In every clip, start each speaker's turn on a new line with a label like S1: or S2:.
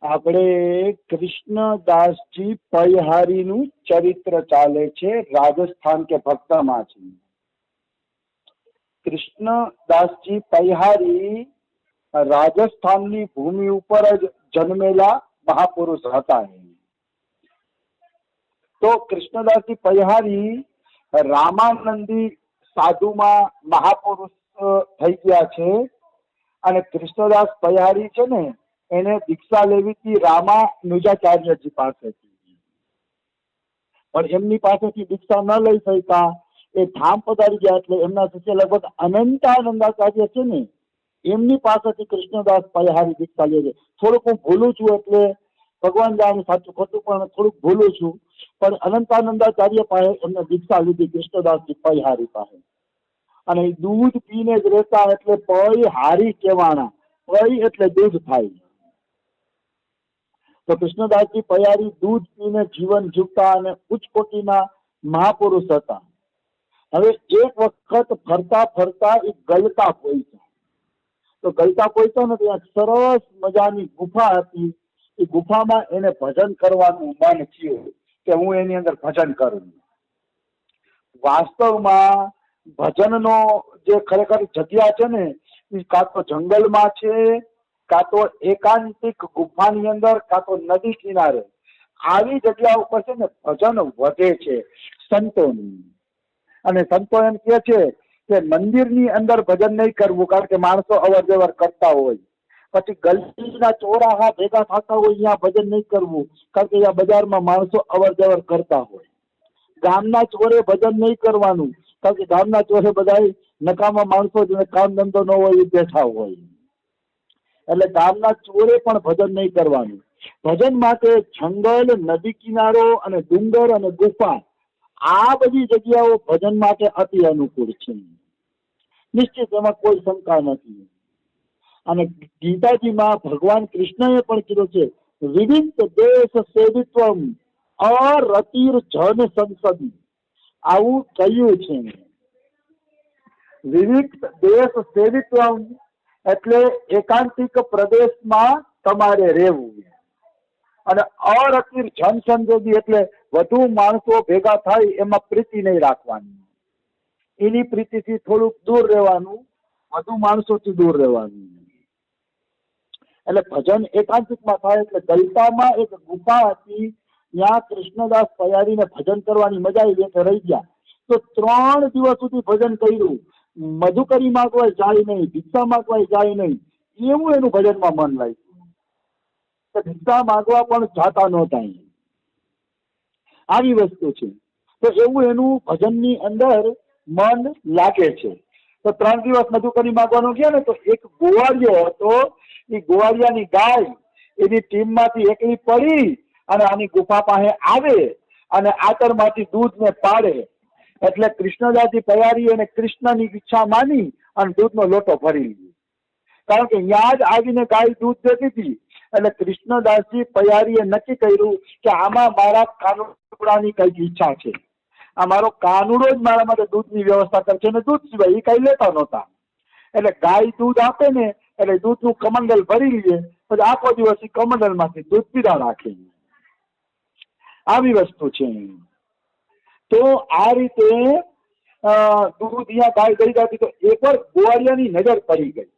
S1: આપણે કૃષ્ણદાસજી પૈહારીનું ચરિત્ર ચાલે છે, રાજસ્થાન કે ભક્તમાંથી. કૃષ્ણદાસજી પૈહારી રાજસ્થાનની ભૂમિ ઉપર જ જન્મેલા મહાપુરુષ હતા. તો કૃષ્ણદાસજી પૈહારી રામાનંદી સાધુમાં મહાપુરુષ થઈ ગયા છે. અને કૃષ્ણદાસ પૈહારી છે ને, એને દીક્ષા લેવી હતી રામાનુજાચાર્યજી પાસેથી, પણ એમની પાસેથી દીક્ષા ન લઈ શકતા એ ધામ પધારી ગયા. એટલે એમના શિષ્ય લગભગ અનંતાનંદાચાર્ય છે ને, એમની પાસેથી કૃષ્ણદાસ પૈહારી દીક્ષા લે છે. થોડુંક હું ભૂલું છું, એટલે ભગવાન જાણે સાચું ખોટું, પણ થોડુંક ભૂલું છું. પણ અનંતાનંદાચાર્ય પાસે એમને દીક્ષા લીધી કૃષ્ણદાસજી પૈહારી પાસે. અને દૂધ પીને જ રહેતા, એટલે પૈહારી કહેવાના. પૈ એટલે દૂધ થાય. તો કૃષ્ણદાસજી પૈહારી દૂધ પીને જીવન જીવતા અને ઉચ્ચ કોટીના મહાપુરુષ હતા. હવે એક વખત ફરતા ફરતા એક ગલતા પહોંચ્યા. તો ગલતા પહોંચ્યા ને, ત્યાં સરસ મજાની ગુફા હતી. એ ગુફામાં એને ભજન કરવાનું મન થયું કે હું એની અંદર ભજન કરું. વાસ્તવમાં ભજનનો જે ખરેખર જગ્યા છે ને, એ કાં તો જંગલમાં છે, કાં તો એકાંતિક ગુફાની અંદર, કાં તો નદી કિનારે. આવી જગ્યા ઉપર છે ને ભજન વધે છે સંતોની. અને સંતો એમ કે છે કે મંદિરની અંદર ભજન નહીં કરવું, કારણ કે માણસો અવર જવર કરતા હોય. પછી ગલીના ચોરાહા ભેગા થતા હોય, અહીંયા ભજન નહીં કરવું, કારણ કે અહીંયા બજારમાં માણસો અવર જવર કરતા હોય. ગામના ચોરે ભજન નહીં કરવાનું, કારણ કે ગામના ચોરે બધા નકામા માણસો જેને કામ ધંધો ન હોય એ બેઠા હોય. એટલે ગામના ચોરે પણ ભજન નહીં કરવાનું. ભજન માટે જંગલ, નદી કિનારો અને ડુંગર અને ગુફા, આ બધી જગ્યાઓ ભજન માટે અતિ અનુકૂળ છે. નિશ્ચિત, એમાં કોઈ શંકા નથી. અને ગીતાજીમાં ભગવાન કૃષ્ણએ પણ કીધું છે, વિવિધ દેશ સેવિત્વમ અરતિર જન સંસદી. આવું કહ્યું છે. વિવિધ દેશ સેવિત્વમ એટલે એકાંતિક પ્રદેશમાં તમારે રહેવું. અને અરતિર જન સંસદી એટલે વધુ માણસો ભેગા થાય એમાં પ્રીતિ નહીં રાખવાની. એની પ્રીતિથી થોડુંક દૂર રહેવાનું, વધુ માણસોથી દૂર રહેવાનું. એટલે ભજન એકાંતિકમાં થાય. એટલે ગલતામાં એક ગુફા હતી, ત્યાં કૃષ્ણદાસ પૈહારીને ભજન કરવાની મજા આવી, એટલે રહી ગયા. તો 3 દિવસ સુધી ભજન કર્યું. મધુકરી માંગવા જાય નહીં, ભિક્ષા માંગવા જાય નહીં, એવું એનું ભજનમાં મન લાગ્યું. ભિક્ષા માંગવા પણ જાતા નહોતા. આવી વસ્તુ છે. તો એવું એનું ભજનની અંદર મન લાગે છે. તો 3 દિવસ મધુકરી માંગવાનું ગયા ને, તો એક ગોવાળિયો હતો. એ ગોવાળિયાની ગાય એની ટીમમાંથી એકલી પડી અને આની ગુફા પાસે આવે અને આતરમાંથી દૂધને પાડે. એટલે કૃષ્ણદાસજી પૈહારી અને કૃષ્ણની ઈચ્છા માની અને દૂધનો લોટો ભરી લીધો. કારણ કે ત્યાં જ આવીને ગાય દૂધ દેતી હતી. એટલે કૃષ્ણદાસજી પૈહારીએ નક્કી કર્યું કે આમાં મારા કાનુડાની કઈક ઈચ્છા છે. આ મારો કાનુડો જ મારા માટે દૂધની વ્યવસ્થા કરશે, અને દૂધ સિવાય એ કઈ લેતા નહોતા. એટલે ગાય દૂધ આપે ને, એટલે દૂધનું કમંડલ ભરી લઈએ, પછી આખો દિવસ એ કમંડલમાંથી દૂધ પીધા રાખે. આવી વસ્તુ છે. તો આ રીતે દૂધ અહીંયા ગાય દઈ જતી. તો એકવાર ગોવાળિયાની નજર પડી ગઈ.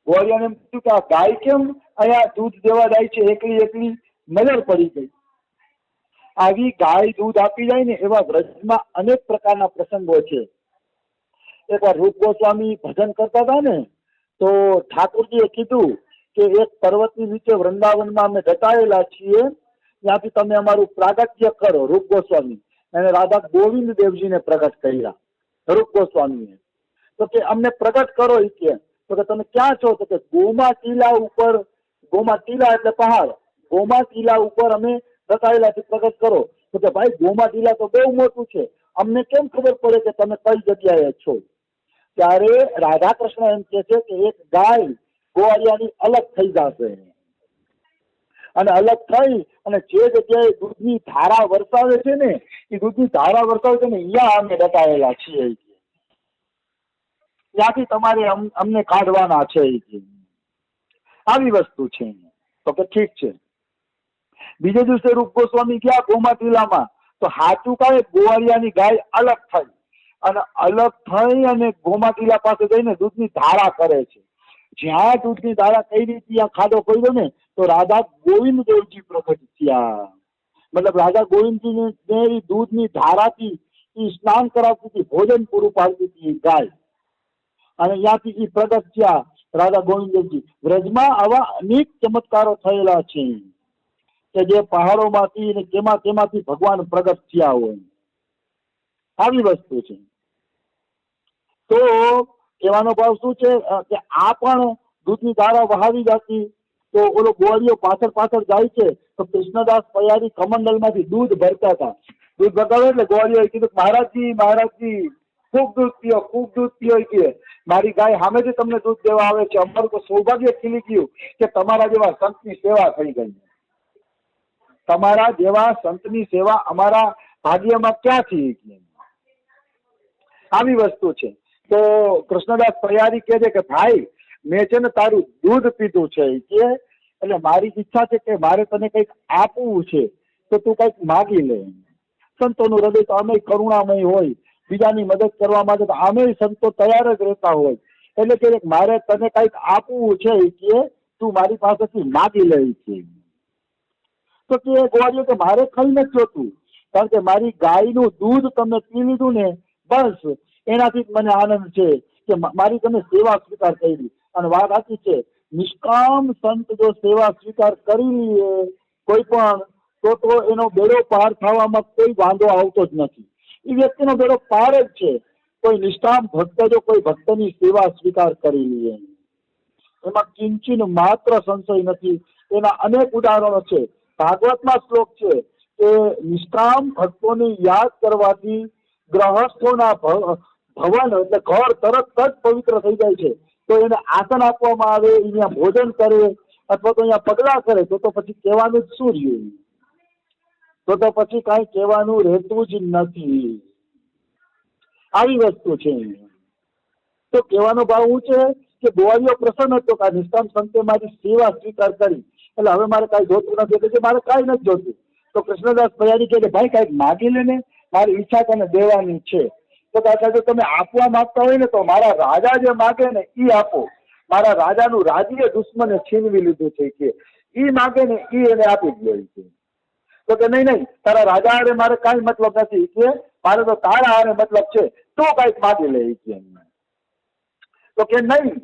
S1: ગોવાળિયાને એમ કીધું કે આ ગાય કેમ અહીંયા દૂધ દેવા જાય છે, એકલી એકલી. નજર પડી ગઈ. આવી ગાય દૂધ આપી જાય ને, એવા વ્રજમાં અનેક પ્રકારના પ્રસંગો છે. એકવાર રૂપ ગોસ્વામી ભજન કરતા હતા ને, તો ઠાકોરજીએ કીધું કે એક પર્વતની નીચે વૃંદાવનમાં અમે દટાયેલા છીએ, ત્યાંથી તમે અમારું પ્રાગટ્ય કરો. રૂપ ગોસ્વામી અને રાધા ગોવિંદ દેવજીને પ્રગટ કર્યા રૂપ ગોસ્વામીએ. તો કે અમને પ્રગટ કરો. એ કે તો કે તમે ક્યાં છો? તો કે ગોમા ટીલા ઉપર. ગોમા ટીલા એટલે પહાડ. ગોમા ટીલા ઉપર અમે દટાયેલા છે, પ્રગટ કરો. તો કે ભાઈ ગોમા ટીલા તો બહુ મોટું છે, અમને કેમ ખબર પડે કે તમે કઈ જગ્યાએ છો? ત્યારે રાધા કૃષ્ણ એમ કે છે કે એક ગાય ગોવાળિયાની અલગ થઈ જશે, અને અલગ થઈ અને જે જગ્યાએ દૂધની ધારા વરસાવે છે ને, એ દૂધની ધારા વરસાવે છે ને, અહીંયા અમે દટાયેલા છીએ. ત્યાંથી તમારે અમને કાઢવાના છે. આવી વસ્તુ છે. તો કે ઠીક છે. બીજે દિવસે રૂપ ગોસ્વામી ગયા ગોમા ટીલામાં, તો સાચું કહે ગોવાળિયાની ગાય અલગ થઈ અને ગોમા ટીલા પાસે જઈને દૂધની ધારા કરે છે. જ્યાં દૂધની ધારા કરી ત્યાં ખાડો પડ્યો ને તો રાધા ગોવિંદ દેવજી પ્રગટ થયા. મતલબ રાધા ગોવિંદજી દૂધની ધારાથી સ્નાન કરાવતી હતી, ભોજન પૂરું પાડતી હતી ગાય, અને ત્યાંથી પ્રગટ થયા રાધા ગોવિંદ દેવજી. વ્રજમાં આવા અનેક ચમત્કારો થયેલા છે કે જે પહાડોમાંથી અને તેમાંથી ભગવાન પ્રગટ થયા હોય, આવી વસ્તુ છે. તો કહેવાનો ભાવ શું છે કે આ પણ દૂધની ધારા વહાવી જતી, તો ઓલો ગોવાળીઓ પાછળ પાછળ જાય છે, તો કૃષ્ણદાસ પયારી કમંડલમાંથી દૂધ ભરતા હતા. દૂધ ભરતા એટલે ગોવાળીઓએ કીધું મહારાજજી ખૂબ દૂધ પીઓ કે મારી ગાય સામેથી તમને દૂધ દેવા આવે છે. અમારું તો સૌભાગ્ય ખીલી ગયું કે તમારા જેવા સંતની સેવા થઈ ગઈ. તમારા જેવા સંતની સેવા અમારા ભાગ્યમાં ક્યાં થઈ ગઈ? આવી વસ્તુ છે. તો કૃષ્ણદાસ પયારી કહે છે કે ભાઈ મેં છે ને તારું દૂધ પીધું છે કે, એટલે મારી ઈચ્છા છે કે મારે તને કંઈક આપવું છે, તો તું કંઈક માગી લે. સંતોનું હૃદય તો અમે કરુણામય હોય, બીજાની મદદ કરવા માટે તો અમે સંતો તૈયાર જ રહેતા હોય. એટલે કે મારે તને કંઈક આપવું છે કે તું મારી પાસેથી માગી લે છે. તો કે ગોવાળીઓ કે મારે કઈ નથી જોતું, કારણ કે મારી ગાયનું દૂધ તમે પી લીધું ને બસ એનાથી જ મને આનંદ છે કે મારી તમે સેવા સ્વીકાર કરી. અને વાત સાચી છે, નિષ્કામ સંત જો સેવા સ્વીકાર કરી લે કોઈ પણ, તો એનો બેડો પાર થવામાં કોઈ વાંધો આવતો જ નથી. એ વ્યક્તિનો બેડો પાર જ છે. કોઈ નિષ્કામ ભક્ત જો કોઈ ભક્તની સેવા સ્વીકાર કરી લે એમાં કિંચિન માત્ર સંશય નથી. એના અનેક ઉદાહરણો છે. ભાગવતમાં શ્લોક છે કે નિષ્કામ ભક્તોને યાદ કરવાથી ગ્રહસ્થોના ભવન એટલે ઘર તરત જ પવિત્ર થઈ જાય છે. તો એને આસન આપવામાં આવે, અહીંયા ભોજન કરે અથવા તો અહીંયા પગલા કરે, તો પછી કહેવાનું જ શું રહ્યું? તો પછી કઈ કહેવાનું રહેતું જ નથી. આવી વસ્તુ છે. તો કહેવાનો ભાવ શું છે કે ગોવાળીઓ પ્રસન્ન હતો કે નિષ્કામ સંતે મારી સેવા સ્વીકાર કરી, એટલે હવે મારે કઈ જોતું નથી, એટલે મારે કઈ નથી જોતું. તો કૃષ્ણદાસ પયારી કહે ભાઈ કઈક માગી લે ને, મારી ઈચ્છા તને દેવાની છે. તો કાકા જો તમે આપવા માંગતા હોય ને તો મારા રાજા જે માગે ને એ આપો. મારા રાજાનું રાજ્ય દુશ્મને છીનવી લીધું છે કે એ માગે ને એ એને આપી દે છે. તો કે નહીં, તારા રાજા હારે મારે કઈ મતલબ નથી કે મારે તો તારા હારે મતલબ છે, તો કઈક માગી લે છે. તો કે નહીં,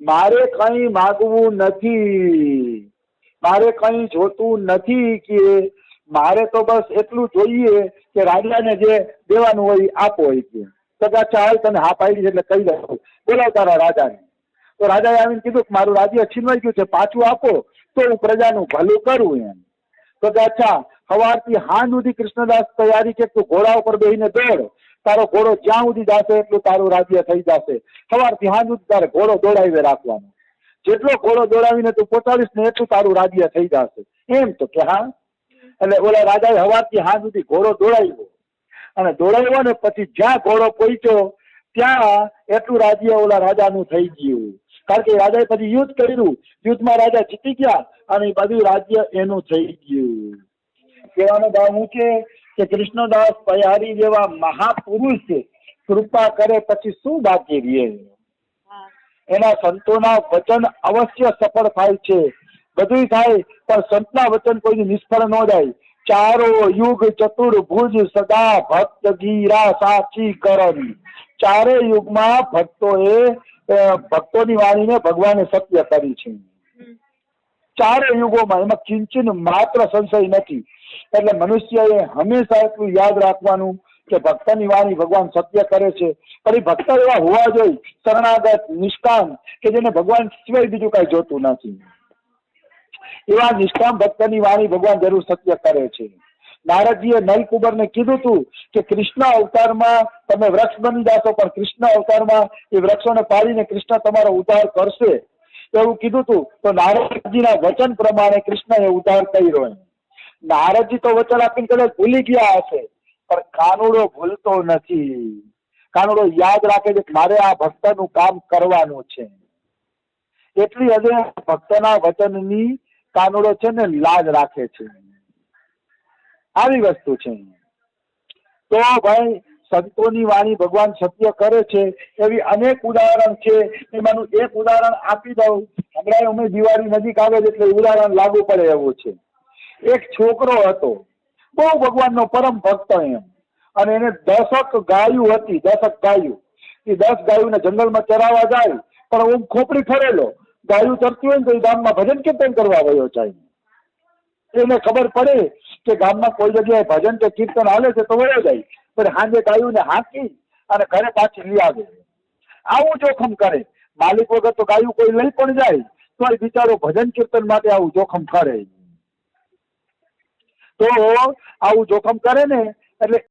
S1: મારે કઈ માગવું નથી, મારે કઈ જોતું નથી, કે મારે તો બસ એટલું જોઈએ કે રાજાને જે દેવાનું હોય આપો હોય કે. તો ચાલ તને હા પાડી એટલે કહી દઉં, બોલાવ તારા રાજાને. તો રાજાએ આવીને કીધું કે મારું રાજ્ય છીનવાઈ ગયું છે, પાછું આપો તો હું પ્રજાનું ભલું કરું એમ. તો અચ્છા, સવારથી હાંજ સુધી કૃષ્ણદાસ તૈયારી છે, તું ઘોડા ઉપર બેસીને દોડ, તારો ઘોડો જ્યાં સુધી જશે એટલું તારું રાજ્ય થઈ જશે. સવારથી હાંજ સુધી તારે ઘોડો દોડાવી રાખવાનો, જેટલો ઘોડો દોડાવીને તું પહોંચાડીશ ને એટલું તારું રાજ્ય થઈ જશે એમ. તો કે હા. એટલે ઓલા રાજાએ સવારથી હાંજ સુધી ઘોડો દોડાવ્યો, અને દોડાવ્યો ને પછી જ્યાં ઘોડો પહોંચ્યો ત્યાં એટલું રાજ્ય ઓલા રાજાનું થઈ ગયું. કારણ કે રાજાએ પછી યુદ્ધ કર્યું, યુદ્ધમાં રાજા જીતી ગયા અને એ બધું રાજ્ય એનું થઈ ગયું. કહેવાનો ભાવ હું છે કે કૃષ્ણદાસ પયારી જેવા મહાપુરુષ કૃપા કરે પછી શું બાકી રહે? એના સંતોના વચન અવશ્ય સફળ થાય છે. બધું થાય પણ સંતના વચન કોઈ નિષ્ફળ ન જાય. ચારો યુગ ચતુર્ભુજ સદા ભક્ત ગીરા સાચી કરન. ચારે યુગમાં ભક્તોની વાણીને ભગવાને સત્ય કરી છે. ચારે યુગોમાં એમાં કિંચન માત્ર સંશય નથી. એટલે મનુષ્યએ હંમેશા એટલું યાદ રાખવાનું કે ભક્તની વાણી ભગવાન સત્ય કરે છે. પણ એ ભક્ત એવા હોવા જોઈએ શરણાગત નિષ્કામ કે જેને ભગવાન સિવાય બીજું કઈ જોતું નથી. એવા નિષ્કામ ભક્તની વાણી ભગવાન જરૂર સત્ય કરે છે. નારદજીએ નલકુબરને કીધું હતું કે કૃષ્ણ અવતારમાં તમે વૃક્ષ બની જાશો, પણ કૃષ્ણ અવતારમાં એ વૃક્ષોને પાડીને કૃષ્ણ તમારો ઉદ્ધાર કરશે એવું કીધું હતું. તો નારદજીના વચન પ્રમાણે કૃષ્ણએ ઉદ્ધાર કર્યો. નારદજી તો વચન આપીને કદાચ ભૂલી ગયા હશે, પણ કાનુડો ભૂલતો નથી. કાનુડો યાદ રાખે છે કે મારે આ ભક્તનું કામ કરવાનું છે. એટલી હદે ભક્તના વચનની કાનુડો છે ને લાજ રાખે છે. આવી વસ્તુ છે। તો ભાઈ સંતોની વાણી ભગવાન સત્ય કરે છે એવી અનેક ઉદાહરણ છે। એમાંનું એક ઉદાહરણ આપી દઉં। હમણાં અમે દિવાળી નજીક આવે એટલે ઉદાહરણ લાગુ પડે એવું છે। એક છોકરો હતો, બહુ ભગવાનનો પરમ ભક્ત એમ, અને એને 10 ગાયું હતી, 10 ગાયું। એ 10 ગાયોને જંગલમાં ચરાવવા જાય, પણ હું ખોપડી ફરેલો, ગાયું ચરતી હોય ને તો એ ગામમાં ભજન કીર્તન કરવા ગયો જાય। એને ખબર પડે કે ગામમાં કોઈ જગ્યાએ ભજન કે કીર્તન હાલે છે તો વયો જાય, પણ સાંજે ગાયુંને હાંકી અને ઘરે પાછી લઈ આવે। આવું જોખમ કરે। માલિક વગર તો ગાયું કોઈ લઈ પણ જાય તો એ બિચારો ભજન કીર્તન માટે આવું જોખમ કરે। તો આવું જોખમ કરે ને એટલે